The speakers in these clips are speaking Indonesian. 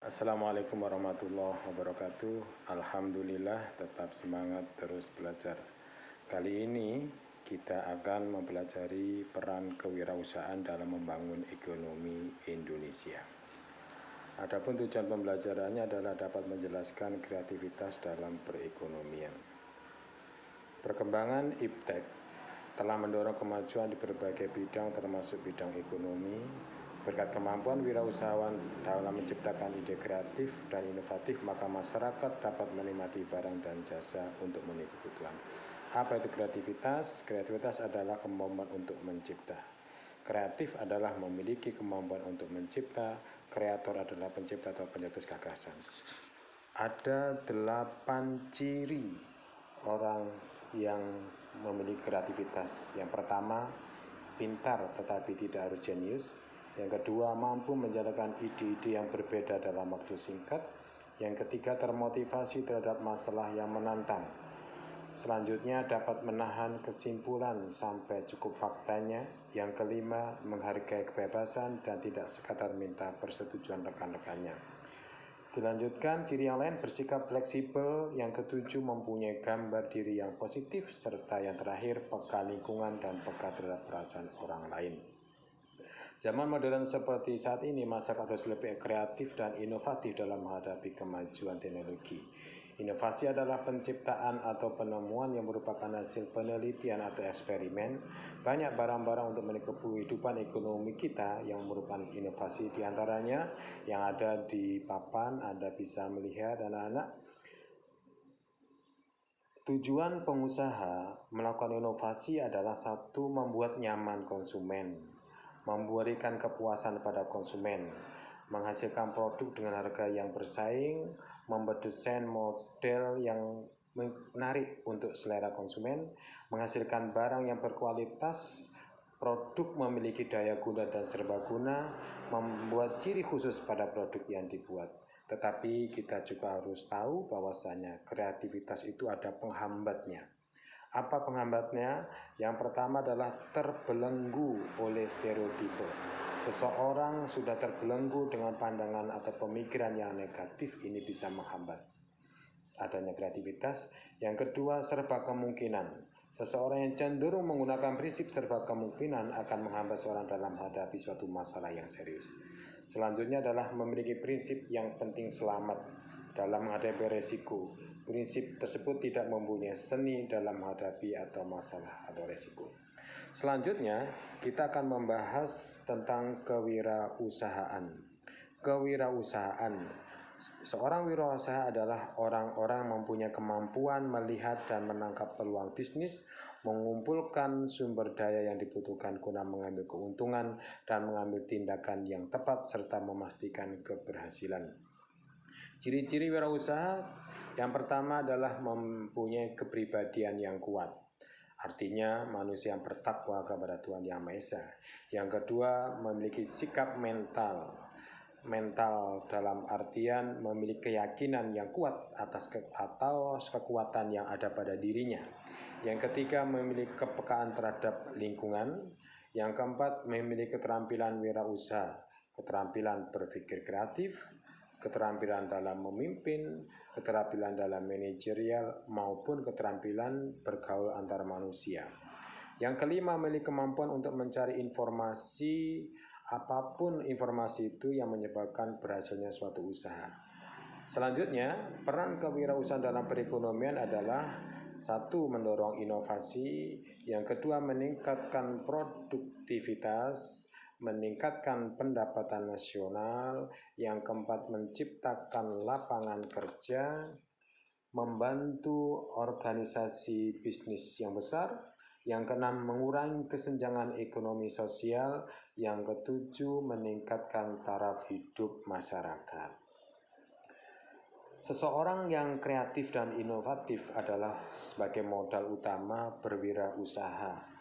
Assalamualaikum warahmatullahi wabarakatuh. Alhamdulillah, tetap semangat terus belajar. Kali ini kita akan mempelajari peran kewirausahaan dalam membangun ekonomi Indonesia. Adapun tujuan pembelajarannya adalah dapat menjelaskan kreativitas dalam perekonomian. Perkembangan iptek telah mendorong kemajuan di berbagai bidang termasuk bidang ekonomi. Berkat kemampuan wirausahawan dalam menciptakan ide kreatif dan inovatif, maka masyarakat dapat menikmati barang dan jasa untuk memenuhi kebutuhan. Apa itu kreativitas? Kreativitas adalah kemampuan untuk mencipta. Kreatif adalah memiliki kemampuan untuk mencipta. Kreator adalah pencipta atau pencetus gagasan. Ada 8 ciri orang yang memiliki kreativitas. Yang pertama, pintar tetapi tidak harus jenius. Yang kedua, mampu menjalankan ide-ide yang berbeda dalam waktu singkat. Yang ketiga, termotivasi terhadap masalah yang menantang. Selanjutnya, dapat menahan kesimpulan sampai cukup faktanya. Yang kelima, menghargai kebebasan dan tidak sekadar minta persetujuan rekan-rekannya. Dilanjutkan, ciri yang lain bersikap fleksibel. Yang ketujuh, mempunyai gambar diri yang positif. Serta yang terakhir, peka lingkungan dan peka terhadap perasaan orang lain. Zaman modern seperti saat ini, masyarakat harus lebih kreatif dan inovatif dalam menghadapi kemajuan teknologi. Inovasi adalah penciptaan atau penemuan yang merupakan hasil penelitian atau eksperimen. Banyak barang-barang untuk menikmati kehidupan ekonomi kita yang merupakan inovasi, diantaranya yang ada di papan. Anda bisa melihat anak-anak. Tujuan pengusaha melakukan inovasi adalah satu, membuat nyaman konsumen, memberikan kepuasan pada konsumen, menghasilkan produk dengan harga yang bersaing, mendesain model yang menarik untuk selera konsumen, menghasilkan barang yang berkualitas, produk memiliki daya guna dan serbaguna, membuat ciri khusus pada produk yang dibuat. Tetapi kita juga harus tahu bahwasanya kreativitas itu ada penghambatnya. Apa penghambatnya? Yang pertama adalah terbelenggu oleh stereotipe. Seseorang sudah terbelenggu dengan pandangan atau pemikiran yang negatif, ini bisa menghambat adanya kreativitas. Yang kedua, serba kemungkinan. Seseorang yang cenderung menggunakan prinsip serba kemungkinan akan menghambat seorang dalam menghadapi suatu masalah yang serius. Selanjutnya adalah memiliki prinsip yang penting selamat dalam menghadapi resiko. Prinsip tersebut tidak mempunyai seni dalam menghadapi atau masalah atau resiko. Selanjutnya, kita akan membahas tentang kewirausahaan. Kewirausahaan. Seorang wirausaha adalah orang-orang mempunyai kemampuan melihat dan menangkap peluang bisnis, mengumpulkan sumber daya yang dibutuhkan guna mengambil keuntungan dan mengambil tindakan yang tepat serta memastikan keberhasilan. Ciri-ciri wirausaha yang pertama adalah mempunyai kepribadian yang kuat. Artinya manusia yang bertakwa kepada Tuhan Yang Maha Esa. Yang kedua, memiliki sikap mental. Mental dalam artian memiliki keyakinan yang kuat atas kekuatan yang ada pada dirinya. Yang ketiga, memiliki kepekaan terhadap lingkungan. Yang keempat, memiliki keterampilan wirausaha, keterampilan berpikir kreatif, keterampilan dalam memimpin, keterampilan dalam manajerial, maupun keterampilan bergaul antar manusia. Yang kelima, memiliki kemampuan untuk mencari informasi, apapun informasi itu yang menyebabkan berhasilnya suatu usaha. Selanjutnya, peran kewirausahaan dalam perekonomian adalah satu, mendorong inovasi. Yang kedua, meningkatkan produktivitas, meningkatkan pendapatan nasional. Yang keempat, menciptakan lapangan kerja, membantu organisasi bisnis yang besar. Yang keenam, mengurangi kesenjangan ekonomi sosial. Yang ketujuh, meningkatkan taraf hidup masyarakat. Seseorang yang kreatif dan inovatif adalah sebagai modal utama berwirausaha.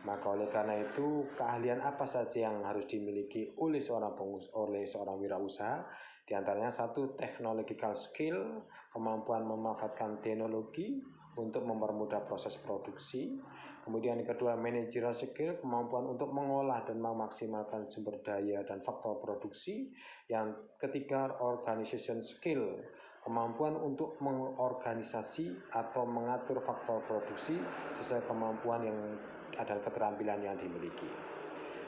Maka oleh karena itu, keahlian apa saja yang harus dimiliki oleh seorang wirausaha? Di antaranya satu, technological skill, kemampuan memanfaatkan teknologi untuk mempermudah proses produksi. Kemudian yang kedua, managerial skill, kemampuan untuk mengolah dan memaksimalkan sumber daya dan faktor produksi. Yang ketiga, organization skill, kemampuan untuk mengorganisasi atau mengatur faktor produksi sesuai kemampuan yang dan keterampilan yang dimiliki.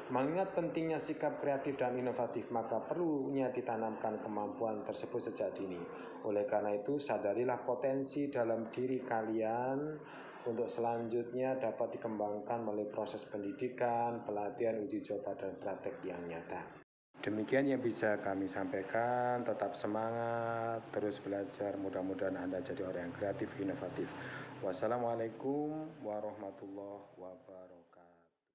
Mengingat pentingnya sikap kreatif dan inovatif, maka perlunya ditanamkan kemampuan tersebut sejak dini. Oleh karena itu, sadarilah potensi dalam diri kalian untuk selanjutnya dapat dikembangkan melalui proses pendidikan, pelatihan, uji coba, dan praktek yang nyata. Demikian yang bisa kami sampaikan. Tetap semangat, terus belajar. Mudah-mudahan Anda jadi orang yang kreatif, inovatif. Wassalamualaikum warahmatullahi wabarakatuh.